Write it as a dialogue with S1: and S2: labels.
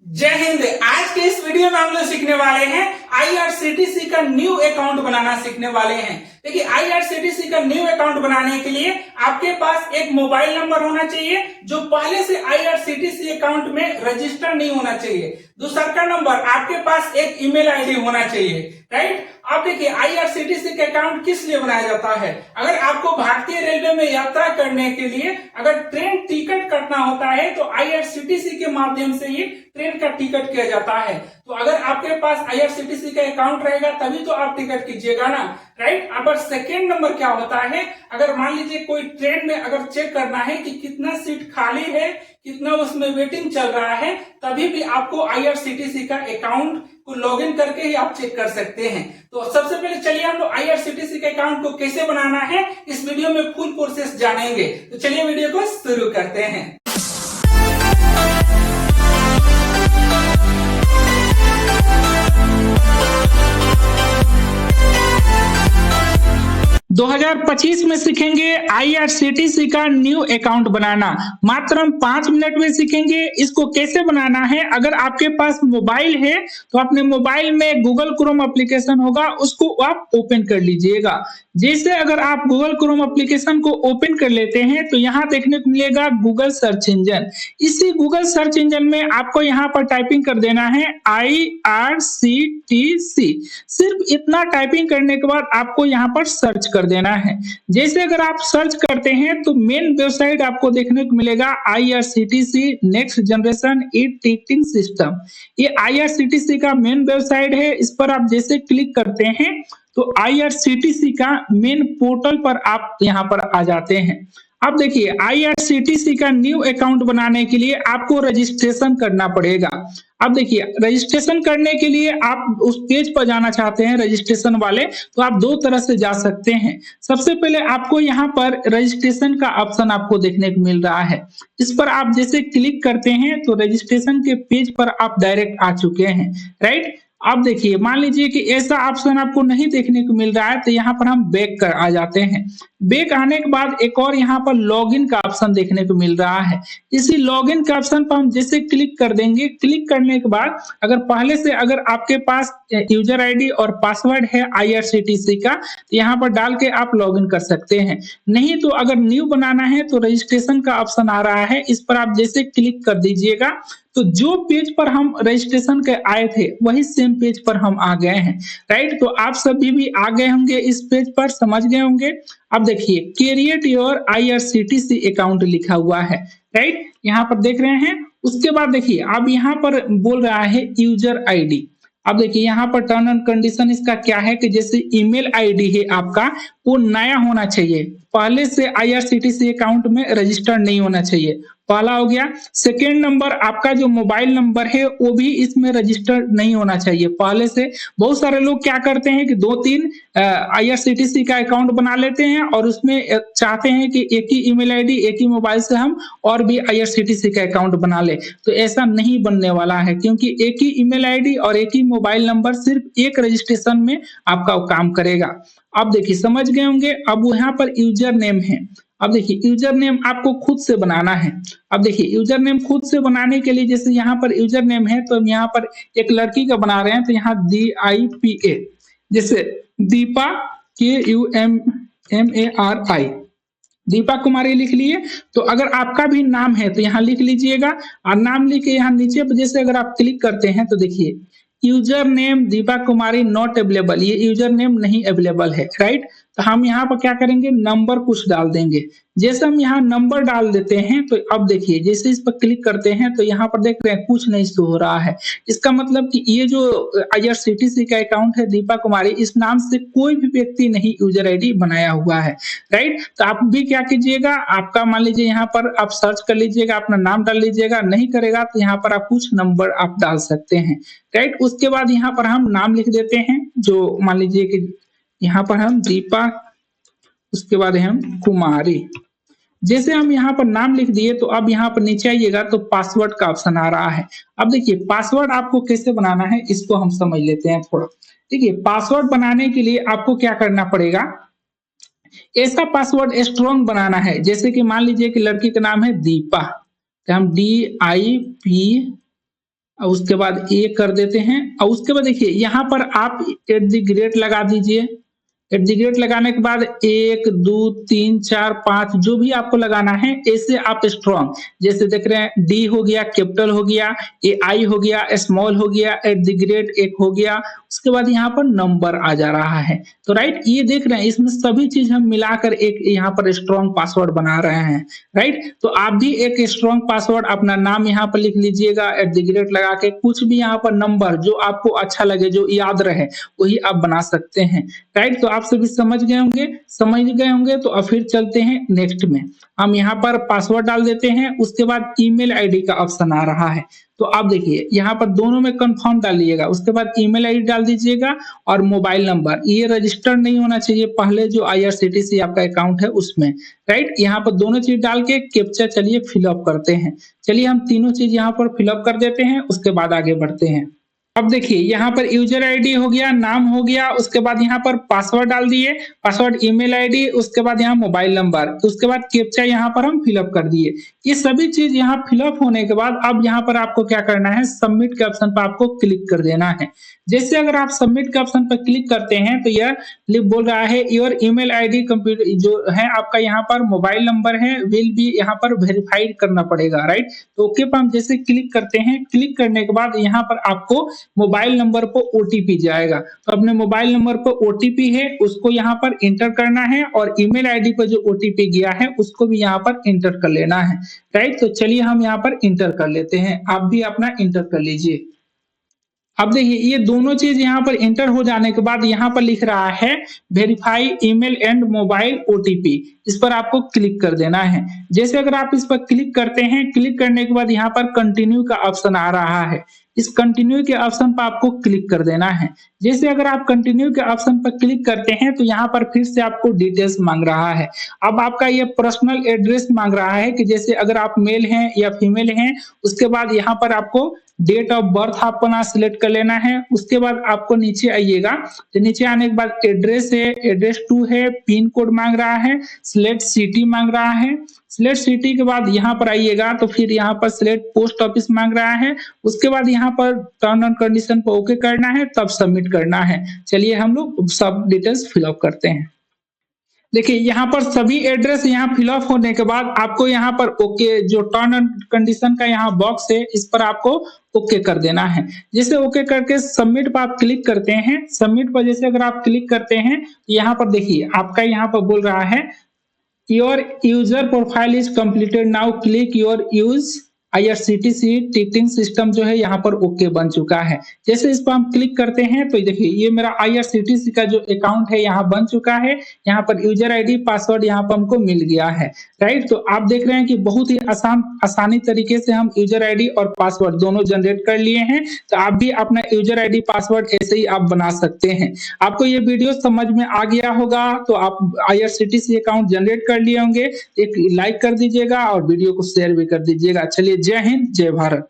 S1: जय हिंद। आज के इस वीडियो में हम लोग सीखने वाले हैं आईआरसीटीसी का न्यू अकाउंट बनाना सीखने वाले हैं। देखिए, आईआरसीटीसी का न्यू अकाउंट बनाने के लिए आपके पास एक मोबाइल नंबर होना चाहिए जो पहले से आईआरसीटीसी अकाउंट में रजिस्टर नहीं होना चाहिए। दूसरा का नंबर, आपके पास एक ईमेल आईडी होना चाहिए। राइट। अब देखिए, आईआरसीटीसी का अकाउंट किस लिए बनाया जाता है? अगर आपको भारतीय रेलवे में यात्रा करने के लिए अगर ट्रेन टिकट कटना होता है तो आईआरसीटीसी के माध्यम से ही ट्रेन का टिकट किया जाता है। तो अगर आपके पास आईआरसीटीसी का अकाउंट रहेगा तभी तो आप टिकट कीजिएगा ना। राइट। अब सेकेंड नंबर क्या होता है, अगर मान लीजिए कोई ट्रेन में अगर चेक करना है कि कितना सीट खाली है, कितना उसमें वेटिंग चल रहा है, तभी भी आपको आईआरसीटीसी का अकाउंट को लॉगिन करके ही आप चेक कर सकते हैं। तो सबसे पहले चलिए हम लोग आईआरसीटीसी के अकाउंट को कैसे बनाना है इस वीडियो में फुल प्रोसेस जानेंगे। तो चलिए वीडियो को शुरू करते हैं। 2025 में सीखेंगे आईआरसीटीसी का न्यू अकाउंट बनाना। मात्र हम 5 मिनट में सीखेंगे इसको कैसे बनाना है। अगर आपके पास मोबाइल है तो अपने मोबाइल में गूगल क्रोम एप्लीकेशन होगा, उसको आप ओपन कर लीजिएगा। जैसे अगर आप गूगल क्रोम एप्लीकेशन को ओपन कर लेते हैं तो यहाँ देखने को मिलेगा गूगल सर्च इंजन। इसी गूगल सर्च इंजन में आपको यहाँ पर टाइपिंग कर देना है आईआरसीटीसी। सिर्फ इतना टाइपिंग करने के बाद आपको यहाँ पर सर्च कर देना है। जैसे अगर आप सर्च करते हैं तो मेन वेबसाइट आपको देखने को मिलेगा IRCTC next generation e ticketing system. ये आईआरसीटीसी का मेन वेबसाइट है। इस पर आप जैसे क्लिक करते हैं तो आईआरसीटीसी का मेन पोर्टल पर आप यहाँ पर आ जाते हैं। अब देखिए, आईआरसीटीसी का न्यू अकाउंट बनाने के लिए आपको रजिस्ट्रेशन करना पड़ेगा। अब देखिए, रजिस्ट्रेशन करने के लिए आप उस पेज पर जाना चाहते हैं रजिस्ट्रेशन वाले, तो आप दो तरह से जा सकते हैं। सबसे पहले आपको यहाँ पर रजिस्ट्रेशन का ऑप्शन आपको देखने को मिल रहा है। इस पर आप जैसे क्लिक करते हैं तो रजिस्ट्रेशन के पेज पर आप डायरेक्ट आ चुके हैं। राइट। अब देखिए, मान लीजिए कि ऐसा ऑप्शन आपको नहीं देखने को मिल रहा है तो यहाँ पर हम बैक कर आ जाते हैं। बैक आने के बाद एक और यहाँ पर लॉगिन का ऑप्शन देखने को मिल रहा है। इसी लॉगिन के ऑप्शन पर हम जैसे क्लिक कर देंगे, क्लिक करने के बाद अगर पहले से अगर आपके पास यूजर आईडी और पासवर्ड है आईआरसीटीसी का तो यहाँ पर डाल के आप लॉगिन कर सकते हैं। नहीं तो अगर न्यू बनाना है तो रजिस्ट्रेशन का ऑप्शन आ रहा है, इस पर आप जैसे क्लिक कर दीजिएगा तो जो पेज पर हम रजिस्ट्रेशन के आए थे वही सेम पेज पर हम आ गए हैं। राइट। तो आप सभी भी आ गए होंगे इस पेज पर, समझ गए होंगे। अब देखिए, क्रिएट योर आईआरसीटीसी अकाउंट लिखा हुआ है। राइट। यहाँ पर देख रहे हैं। उसके बाद देखिए, अब यहाँ पर बोल रहा है यूजर आईडी। अब देखिए, यहाँ पर टर्म एंड कंडीशन इसका क्या है कि जैसे ईमेल आईडी है आपका वो नया होना चाहिए, पहले से आईआरसीटीसी अकाउंट में रजिस्टर्ड नहीं होना चाहिए। पहला हो गया। सेकेंड नंबर, आपका जो मोबाइल नंबर है वो भी इसमें रजिस्टर्ड नहीं होना चाहिए पहले से। बहुत सारे लोग क्या करते हैं कि 2-3 आईआरसीटीसी का अकाउंट बना लेते हैं और उसमें चाहते हैं कि एक ही ईमेल आईडी एक ही मोबाइल से हम और भी आईआरसीटीसी का अकाउंट बना ले। तो ऐसा नहीं बनने वाला है, क्योंकि एक ही ईमेल आईडी और एक ही मोबाइल नंबर सिर्फ एक रजिस्ट्रेशन में आपका काम करेगा। अब देखिए, समझ गए होंगे। अब यहाँ पर यूजर नेम है। अब देखिए, यूजर नेम आपको खुद से बनाना है। अब देखिए, यूजर नेम खुद से बनाने के लिए जैसे यहाँ पर यूजर नेम है तो हम यहाँ पर एक लड़की का बना रहे हैं तो यहाँ DIPA, जैसे दीपा KUMARI, दीपा कुमारी लिख लिए। तो अगर आपका भी नाम है तो यहाँ लिख लीजिएगा और नाम लिख के यहाँ नीचे पर जैसे अगर आप क्लिक करते हैं तो देखिए user name Deepa Kumari not available, ये यूजर नेम नहीं अवेलेबल है। राइट। तो हम यहाँ पर क्या करेंगे, नंबर कुछ डाल देंगे। जैसे हम यहाँ नंबर डाल देते हैं तो अब देखिए, जैसे इस पर क्लिक करते हैं तो यहाँ पर देख रहे हैं कुछ नहीं शो हो रहा है। इसका मतलब कि ये जो आईआरसीटीसी का अकाउंट है दीपा कुमारी, इस नाम से कोई भी व्यक्ति नहीं यूजर आईडी बनाया हुआ है। राइट। तो आप भी क्या कीजिएगा, आपका मान लीजिए यहाँ पर आप सर्च कर लीजिएगा, अपना नाम डाल लीजिएगा। नहीं करेगा तो यहाँ पर आप कुछ नंबर आप डाल सकते हैं। राइट। उसके बाद यहाँ पर हम नाम लिख देते हैं, जो मान लीजिए कि यहाँ पर हम दीपा, उसके बाद हम कुमारी। जैसे हम यहाँ पर नाम लिख दिए तो अब यहाँ पर नीचे आइएगा तो पासवर्ड का ऑप्शन आ रहा है। अब देखिए, पासवर्ड आपको कैसे बनाना है इसको हम समझ लेते हैं थोड़ा। देखिए, पासवर्ड बनाने के लिए आपको क्या करना पड़ेगा, ऐसा पासवर्ड स्ट्रॉन्ग बनाना है। जैसे कि मान लीजिए कि लड़की का नाम है दीपा, तो हम DIP और उसके बाद ये कर देते हैं और उसके बाद देखिए यहाँ पर आप एट द ग्रेट लगा दीजिए। एट द रेट लगाने के बाद 1 2 3 4 5 जो भी आपको लगाना है ऐसे आप स्ट्रॉन्ग जैसे देख रहे हैं डी हो गया, कैपिटल हो गया, ए आई हो गया, स्मॉल हो गया, एट द ग्रेट एक हो गया, उसके बाद यहाँ पर नंबर आ जा रहा है। तो राइट ये देख रहे हैं इसमें सभी चीज हम मिलाकर एक यहाँ पर स्ट्रॉन्ग पासवर्ड बना रहे हैं। राइट तो आप भी एक स्ट्रॉन्ग पासवर्ड अपना नाम यहाँ पर लिख लीजिएगा एट द ग्रेट लगा के, कुछ भी यहाँ पर नंबर जो आपको अच्छा लगे जो याद रहे वही आप बना सकते हैं। राइट तो आप सभी समझ गए होंगे तो अब फिर चलते हैं नेक्स्ट में। हम यहाँ पर पासवर्ड डाल देते हैं, उसके बाद ईमेल आईडी का ऑप्शन आ रहा है। तो आप देखिए यहाँ पर दोनों में कंफर्म डालिएगा, उसके बाद ईमेल आईडी डाल दीजिएगा और मोबाइल नंबर ये रजिस्टर्ड नहीं होना चाहिए पहले जो IRCTC आपका अकाउंट है उसमें। राइट यहाँ पर दोनों चीज डाल के कैप्चा चलिए फिलअप करते हैं। चलिए हम तीनों चीज यहाँ पर फिलअप कर देते हैं, उसके बाद आगे बढ़ते हैं। अब देखिए यहाँ पर यूजर आईडी हो गया, नाम हो गया, उसके बाद यहाँ पर पासवर्ड डाल दिए, पासवर्ड ईमेल आईडी, उसके बाद यहाँ मोबाइल नंबर, उसके बाद कैप्चा यहाँ पर हम फिलअप कर दिए। ये सभी चीज यहाँ फिलअप होने के बाद अब यहाँ पर आपको क्या करना है, सबमिट के ऑप्शन पर आपको क्लिक कर देना है। जैसे अगर आप सबमिट के ऑप्शन पर क्लिक करते हैं तो यह बोल रहा है योर ईमेल आईडी कंप्यूटर जो है आपका यहाँ पर मोबाइल नंबर है विल भी यहाँ पर वेरीफाइड करना पड़ेगा। राइट तो ओके पर हम जैसे क्लिक करते हैं, क्लिक करने के बाद यहाँ पर आपको मोबाइल नंबर पर ओटीपी जाएगा, तो अपने मोबाइल नंबर पर ओटीपी है उसको यहाँ पर इंटर करना है और ईमेल आईडी पर जो ओटीपी गया है उसको भी यहाँ पर इंटर कर लेना है। राइट तो चलिए हम यहाँ पर इंटर कर लेते हैं, आप भी अपना इंटर कर लीजिए। अब देखिए ये दोनों चीज यहाँ पर इंटर हो जाने के बाद यहाँ पर लिख रहा है verify email and mobile OTP, इस पर आपको क्लिक कर देना है। जैसे अगर आप इस पर क्लिक करते हैं, क्लिक करने के बाद यहाँ पर कंटिन्यू का ऑप्शन आ रहा है, इस कंटिन्यू के ऑप्शन पर आपको क्लिक कर देना है। जैसे अगर आप कंटिन्यू के ऑप्शन पर क्लिक करते हैं तो यहाँ पर फिर से आपको डिटेल्स मांग रहा है। अब आपका ये पर्सनल एड्रेस मांग रहा है कि जैसे अगर आप मेल हैं या फीमेल हैं, उसके बाद यहाँ पर आपको डेट ऑफ बर्थ अपना सिलेक्ट कर लेना है। उसके बाद आपको नीचे आइएगा, तो नीचे आने के बाद एड्रेस है, एड्रेस टू है, पिन कोड मांग रहा है, सिलेक्ट सिटी मांग रहा है। सिलेक्ट सिटी के बाद यहाँ पर आइएगा तो फिर यहाँ पर सिलेक्ट पोस्ट ऑफिस मांग रहा है। उसके बाद यहाँ पर टर्म एंड कंडीशन पर ओके करना है, तब सबमिट करना है। चलिए हम लोग सब डिटेल्स फिलअप करते हैं। देखिए यहाँ पर सभी एड्रेस यहाँ फिलअप होने के बाद आपको यहाँ पर ओके जो टर्म एंड कंडीशन का यहाँ बॉक्स है इस पर आपको ओके कर देना है। जैसे ओके करके सबमिट पर आप क्लिक करते हैं, सबमिट पर जैसे अगर आप क्लिक करते हैं यहाँ पर देखिए आपका यहाँ पर बोल रहा है your user profile is completed, now click your use IRCTC ticketing system जो है यहाँ पर ओके बन चुका है। जैसे इस पर हम क्लिक करते हैं तो देखिए ये मेरा IRCTC का जो अकाउंट है यहाँ बन चुका है। यहाँ पर यूजर आईडी पासवर्ड यहाँ पर हमको मिल गया है। राइट तो आप देख रहे हैं कि बहुत ही आसानी तरीके से हम यूजर आईडी और पासवर्ड दोनों जनरेट कर लिए हैं। तो आप भी अपना यूजर आईडी पासवर्ड ऐसे ही आप बना सकते हैं। आपको ये वीडियो समझ में आ गया होगा तो आप IRCTC अकाउंट जनरेट कर लिए होंगे, एक लाइक कर दीजिएगा और वीडियो को शेयर भी कर दीजिएगा। चलिए जय हिंद, जय भारत।